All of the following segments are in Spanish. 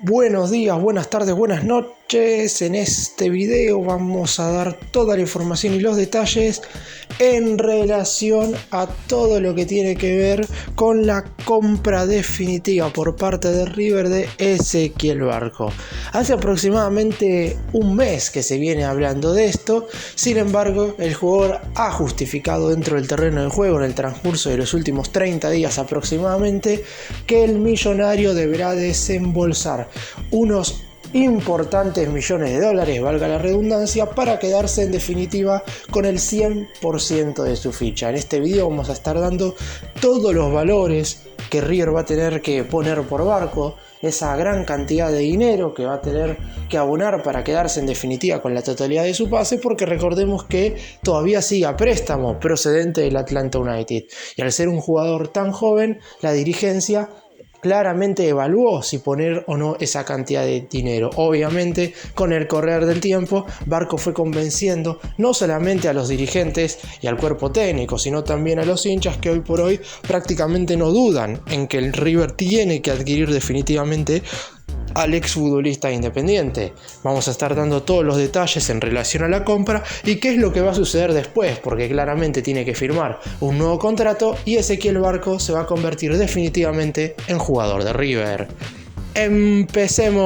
Buenos días, buenas tardes, buenas noches. En este video vamos a dar toda la información y los detalles en relación a todo lo que tiene que ver con la compra definitiva por parte de River de Ezequiel Barco. Hace aproximadamente un mes que se viene hablando de esto, sin embargo el jugador ha justificado dentro del terreno de juego en el transcurso de los últimos 30 días aproximadamente que el millonario deberá desembolsar unos importantes millones de dólares, valga la redundancia, para quedarse en definitiva con el 100% de su ficha. En este video vamos a estar dando todos los valores que River va a tener que poner por Barco, esa gran cantidad de dinero que va a tener que abonar para quedarse en definitiva con la totalidad de su pase, porque recordemos que todavía sigue a préstamo procedente del Atlanta United, y al ser un jugador tan joven, la dirigencia claramente evaluó si poner o no esa cantidad de dinero. Obviamente, con el correr del tiempo, Barco fue convenciendo no solamente a los dirigentes y al cuerpo técnico, sino también a los hinchas que hoy por hoy prácticamente no dudan en que el River tiene que adquirir definitivamente al exfutbolista Independiente. Vamos a estar dando todos los detalles en relación a la compra y qué es lo que va a suceder después, porque claramente tiene que firmar un nuevo contrato y Ezequiel Barco se va a convertir definitivamente en jugador de River. ¡Empecemos!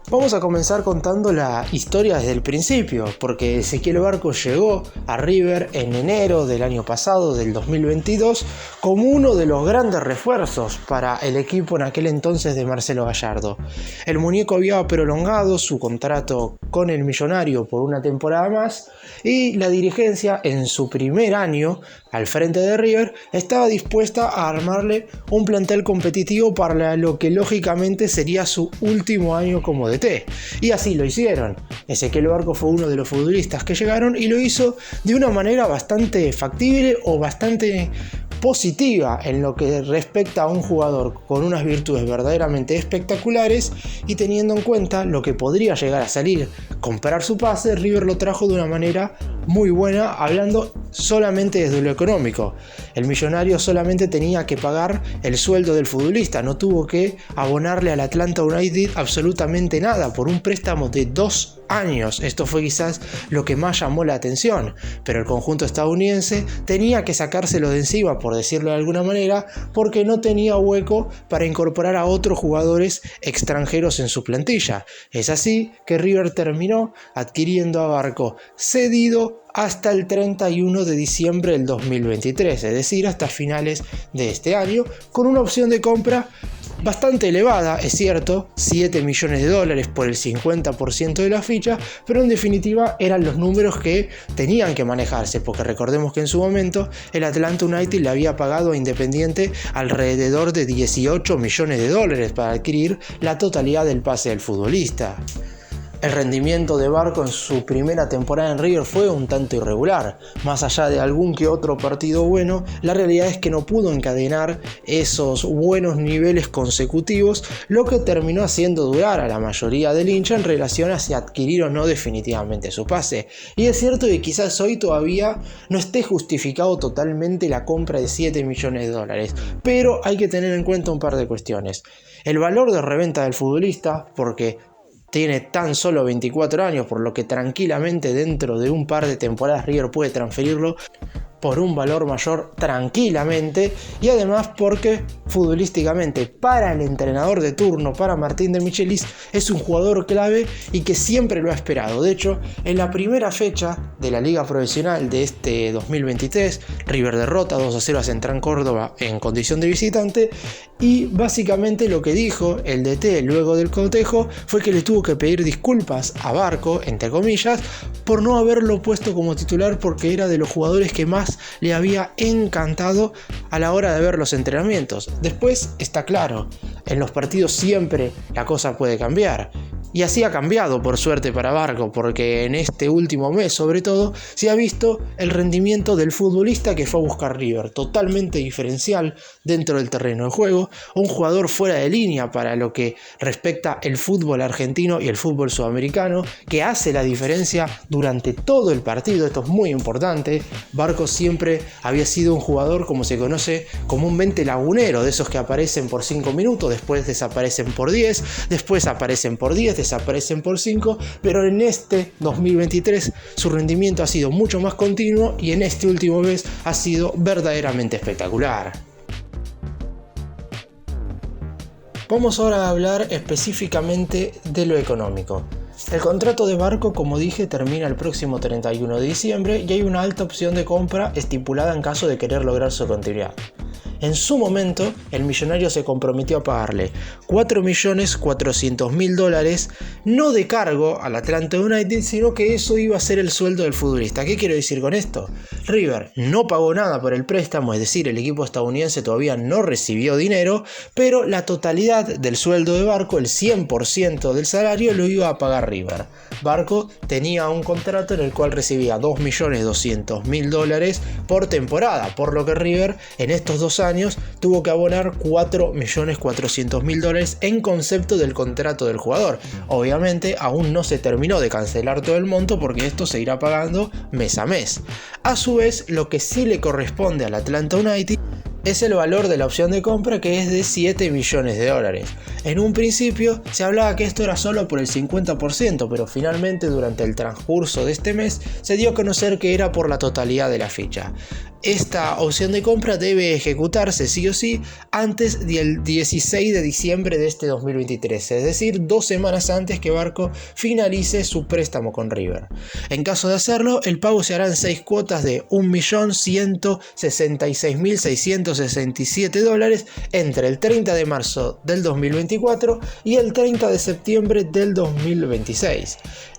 Vamos a comenzar contando la historia desde el principio, porque Ezequiel Barco llegó a River en enero del año pasado, del 2022, como uno de los grandes refuerzos para el equipo en aquel entonces de Marcelo Gallardo. El muñeco había prolongado su contrato con el millonario por una temporada más y la dirigencia en su primer año al frente de River estaba dispuesta a armarle un plantel competitivo para lo que lógicamente sería su último año como DT. Y así lo hicieron. Ezequiel Barco fue uno de los futbolistas que llegaron y lo hizo de una manera bastante factible o bastante positiva en lo que respecta a un jugador con unas virtudes verdaderamente espectaculares, y teniendo en cuenta lo que podría llegar a salir comprar su pase, River lo trajo de una manera muy buena, hablando solamente desde lo económico. El millonario solamente tenía que pagar el sueldo del futbolista, no tuvo que abonarle al Atlanta United absolutamente nada por un préstamo de 2 años. Esto fue quizás lo que más llamó la atención, pero el conjunto estadounidense tenía que sacárselo de encima, por decirlo de alguna manera, porque no tenía hueco para incorporar a otros jugadores extranjeros en su plantilla. Es así que River terminó adquiriendo a Barco cedido hasta el 31 de diciembre del 2023, es decir, hasta finales de este año, con una opción de compra bastante elevada, es cierto, 7 millones de dólares por el 50% de la ficha, pero en definitiva eran los números que tenían que manejarse, porque recordemos que en su momento el Atlanta United le había pagado a Independiente alrededor de 18 millones de dólares para adquirir la totalidad del pase del futbolista. El rendimiento de Barco en su primera temporada en River fue un tanto irregular. Más allá de algún que otro partido bueno, la realidad es que no pudo encadenar esos buenos niveles consecutivos, lo que terminó haciendo dudar a la mayoría del hincha en relación a si adquirir o no definitivamente su pase. Y es cierto que quizás hoy todavía no esté justificado totalmente la compra de 7 millones de dólares, pero hay que tener en cuenta un par de cuestiones. El valor de reventa del futbolista, porque tiene tan solo 24 años, por lo que tranquilamente dentro de un par de temporadas River puede transferirlo por un valor mayor tranquilamente, y además porque futbolísticamente para el entrenador de turno, para Martín de Michelis, es un jugador clave y que siempre lo ha esperado. De hecho, en la primera fecha de la Liga Profesional de este 2023, River derrota 2-0 a Central Córdoba en condición de visitante, y básicamente lo que dijo el DT luego del cotejo fue que le tuvo que pedir disculpas a Barco, entre comillas, por no haberlo puesto como titular, porque era de los jugadores que más le había encantado a la hora de ver los entrenamientos. Después está claro, en los partidos siempre la cosa puede cambiar, Y así ha cambiado por suerte para Barco, porque en este último mes sobre todo se ha visto el rendimiento del futbolista que fue a buscar River, totalmente diferencial dentro del terreno de juego, un jugador fuera de línea para lo que respecta el fútbol argentino y el fútbol sudamericano, que hace la diferencia durante todo el partido. Esto es muy importante. Barco siempre había sido un jugador, como se conoce comúnmente, lagunero, de esos que aparecen por 5 minutos, después desaparecen por 10, después aparecen por 10, desaparecen por 5, pero en este 2023 su rendimiento ha sido mucho más continuo y en este último mes ha sido verdaderamente espectacular. Vamos ahora a hablar específicamente de lo económico. El contrato de Barco, como dije, termina el próximo 31 de diciembre y hay una alta opción de compra estipulada en caso de querer lograr su continuidad. En su momento, el millonario se comprometió a pagarle $4.400.000, no de cargo al Atlanta United, sino que eso iba a ser el sueldo del futbolista. ¿Qué quiero decir con esto? River no pagó nada por el préstamo, es decir, el equipo estadounidense todavía no recibió dinero, pero la totalidad del sueldo de Barco, el 100% del salario, lo iba a pagar River. Barco tenía un contrato en el cual recibía $2.200.000 por temporada, por lo que River en estos 2 años tuvo que abonar $4.400.000 en concepto del contrato del jugador. Obviamente aún no se terminó de cancelar todo el monto porque esto se irá pagando mes a mes. A su vez, lo que sí le corresponde al Atlanta United es el valor de la opción de compra, que es de $7 millones. En un principio se hablaba que esto era solo por el 50%, pero finalmente durante el transcurso de este mes se dio a conocer que era por la totalidad de la ficha. Esta opción de compra debe ejecutarse sí o sí antes del 16 de diciembre de este 2023, es decir, 2 semanas antes que Barco finalice su préstamo con River. En caso de hacerlo, el pago se hará en 6 cuotas de $1.166.667 entre el 30 de marzo del 2024 y el 30 de septiembre del 2026.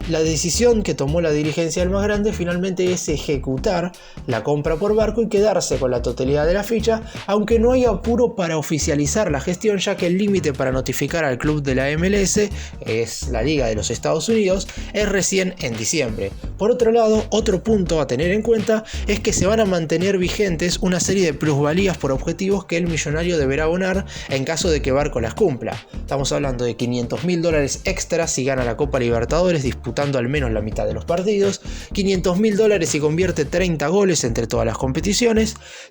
La decisión que tomó la dirigencia del más grande finalmente es ejecutar la compra por Barco y quedarse con la totalidad de la ficha, aunque no hay apuro para oficializar la gestión, ya que el límite para notificar al club de la MLS, es la Liga de los Estados Unidos, es recién en diciembre. Por otro lado, otro punto a tener en cuenta es que se van a mantener vigentes una serie de plusvalías por objetivos que el millonario deberá abonar en caso de que Barco las cumpla. Estamos hablando de $500.000 extra si gana la Copa Libertadores disputando al menos la mitad de los partidos, $500.000 si convierte 30 goles entre todas las competiciones,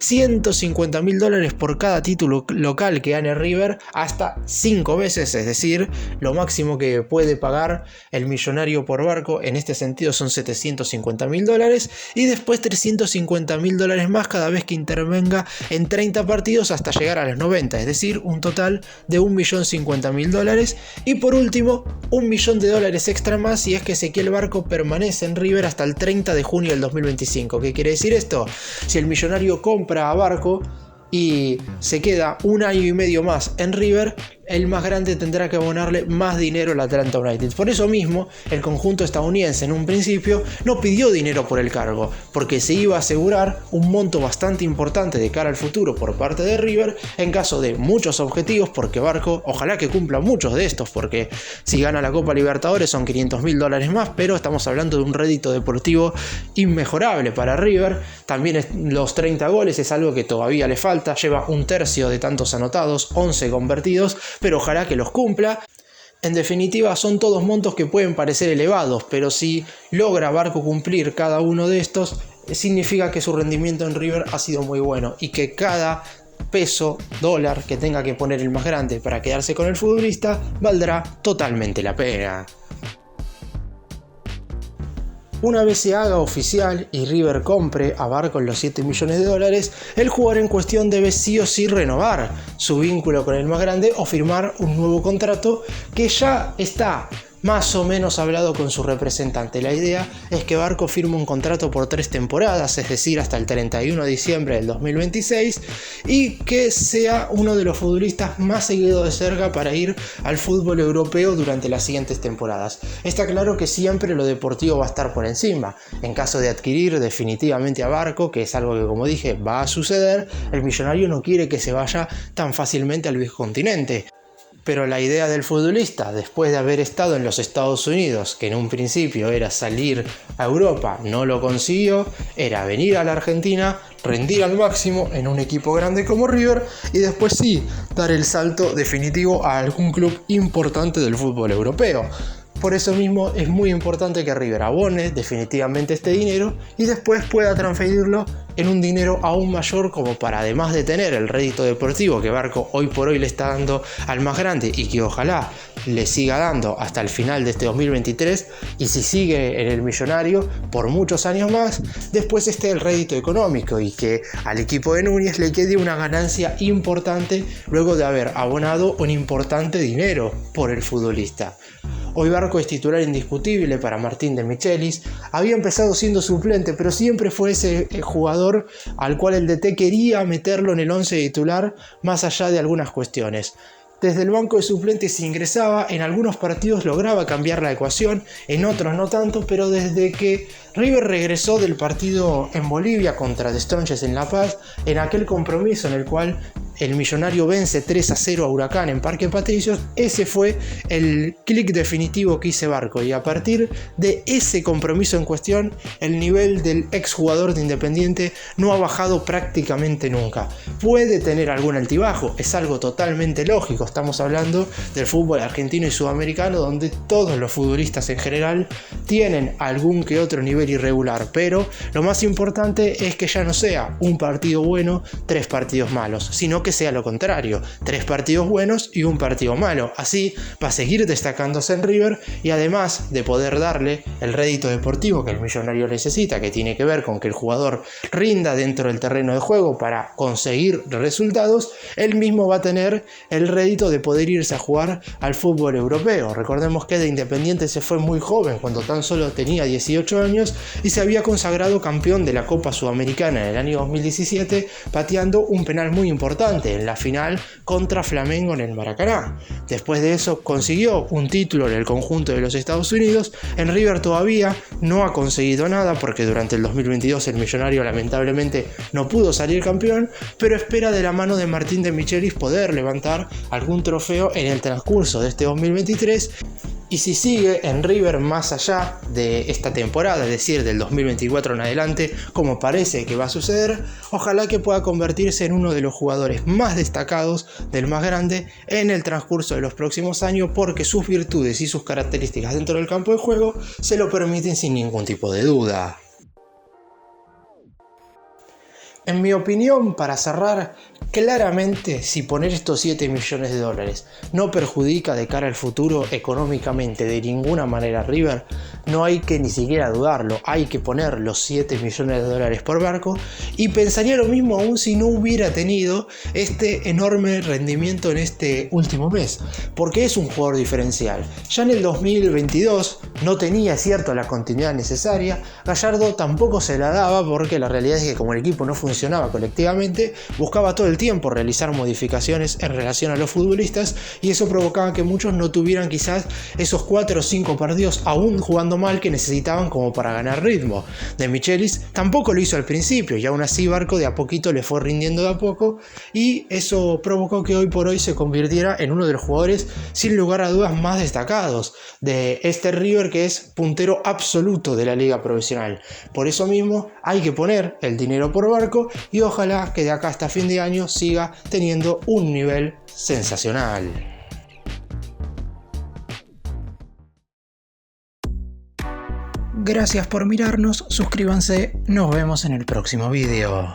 $150.000 por cada título local que gane River hasta 5 veces, es decir, lo máximo que puede pagar el millonario por Barco en este sentido son $750.000, y después $350.000 más cada vez que intervenga en 30 partidos hasta llegar a los 90, es decir, un total de $1.050.000, y por último $1 millón extra más si es que Ezequiel Barco permanece en River hasta el 30 de junio del 2025. ¿Qué quiere decir esto? Si el millonario compra a Barco y se queda 1 año y medio más en River, el más grande tendrá que abonarle más dinero al Atlanta United. Por eso mismo, el conjunto estadounidense en un principio no pidió dinero por el cargo, porque se iba a asegurar un monto bastante importante de cara al futuro por parte de River en caso de muchos objetivos, porque Barco ojalá que cumpla muchos de estos, porque si gana la Copa Libertadores son $500.000 más, pero estamos hablando de un rédito deportivo inmejorable para River. También los 30 goles es algo que todavía le falta, lleva 1/3 de tantos anotados, 11 convertidos, pero ojalá que los cumpla. En definitiva, son todos montos que pueden parecer elevados, pero si logra Barco cumplir cada uno de estos, significa que su rendimiento en River ha sido muy bueno y que cada peso, dólar que tenga que poner el más grande para quedarse con el futbolista valdrá totalmente la pena. Una vez se haga oficial y River compre a Barco los $7 millones, el jugador en cuestión debe sí o sí renovar su vínculo con el más grande o firmar un nuevo contrato que ya está más o menos hablado con su representante. La idea es que Barco firme un contrato por 3 temporadas, es decir, hasta el 31 de diciembre del 2026, y que sea uno de los futbolistas más seguidos de cerca para ir al fútbol europeo durante las siguientes temporadas. Está claro que siempre lo deportivo va a estar por encima. En caso de adquirir definitivamente a Barco, que es algo que, como dije, va a suceder, el millonario no quiere que se vaya tan fácilmente al viejo continente. Pero la idea del futbolista, después de haber estado en los Estados Unidos, que en un principio era salir a Europa, no lo consiguió, era venir a la Argentina, rendir al máximo en un equipo grande como River y después sí, dar el salto definitivo a algún club importante del fútbol europeo. Por eso mismo es muy importante que River abone definitivamente este dinero y después pueda transferirlo en un dinero aún mayor, como para, además de tener el rédito deportivo que Barco hoy por hoy le está dando al más grande y que ojalá le siga dando hasta el final de este 2023, y si sigue en el Millonario por muchos años más, después esté el rédito económico y que al equipo de Núñez le quede una ganancia importante luego de haber abonado un importante dinero por el futbolista. Hoy Barco es titular indiscutible para Martín de Michelis. Había empezado siendo suplente, pero siempre fue ese jugador al cual el DT quería meterlo en el 11 titular, más allá de algunas cuestiones. Desde el banco de suplentes ingresaba, en algunos partidos lograba cambiar la ecuación, en otros no tanto, pero desde que River regresó del partido en Bolivia contra The Strongest en La Paz, en aquel compromiso en el cual el Millonario vence 3-0 a Huracán en Parque Patricios, ese fue el clic definitivo que hizo Barco, y a partir de ese compromiso en cuestión, el nivel del exjugador de Independiente no ha bajado prácticamente nunca. Puede tener algún altibajo, es algo totalmente lógico, estamos hablando del fútbol argentino y sudamericano, donde todos los futbolistas en general tienen algún que otro nivel irregular, pero lo más importante es que ya no sea un partido bueno, 3 partidos malos, sino que sea lo contrario, 3 partidos buenos y un partido malo. Así va a seguir destacándose en River, y además de poder darle el rédito deportivo que el Millonario necesita, que tiene que ver con que el jugador rinda dentro del terreno de juego para conseguir resultados, él mismo va a tener el rédito de poder irse a jugar al fútbol europeo. Recordemos que de Independiente se fue muy joven, cuando tan solo tenía 18 años, y se había consagrado campeón de la Copa Sudamericana en el año 2017, pateando un penal muy importante en la final contra Flamengo en el Maracaná. Después de eso consiguió un título en el conjunto de los Estados Unidos. En River todavía no ha conseguido nada, porque durante el 2022 el Millonario lamentablemente no pudo salir campeón, pero espera de la mano de Martín de Michelis poder levantar algún trofeo en el transcurso de este 2023. Y si sigue en River más allá de esta temporada, es decir, del 2024 en adelante, como parece que va a suceder, ojalá que pueda convertirse en uno de los jugadores más destacados del más grande en el transcurso de los próximos años, porque sus virtudes y sus características dentro del campo de juego se lo permiten sin ningún tipo de duda. En mi opinión, para cerrar, claramente si poner estos 7 millones de dólares no perjudica de cara al futuro económicamente de ninguna manera a River, no hay que ni siquiera dudarlo, hay que poner los 7 millones de dólares por Barco, y pensaría lo mismo aún si no hubiera tenido este enorme rendimiento en este último mes, porque es un jugador diferencial. Ya en el 2022 no tenía, cierto, la continuidad necesaria, Gallardo tampoco se la daba, porque la realidad es que como el equipo no funcionaba colectivamente, buscaba todo el tiempo realizar modificaciones en relación a los futbolistas, y eso provocaba que muchos no tuvieran quizás esos 4 o 5 partidos aún jugando mal que necesitaban como para ganar ritmo. De Michelis tampoco lo hizo al principio, y aún así Barco de a poquito le fue rindiendo de a poco, y eso provocó que hoy por hoy se convirtiera en uno de los jugadores sin lugar a dudas más destacados de este River, que es puntero absoluto de la liga profesional. Por eso mismo hay que poner el dinero por Barco, y ojalá que de acá hasta fin de año siga teniendo un nivel sensacional. Gracias por mirarnos, suscríbanse, nos vemos en el próximo video.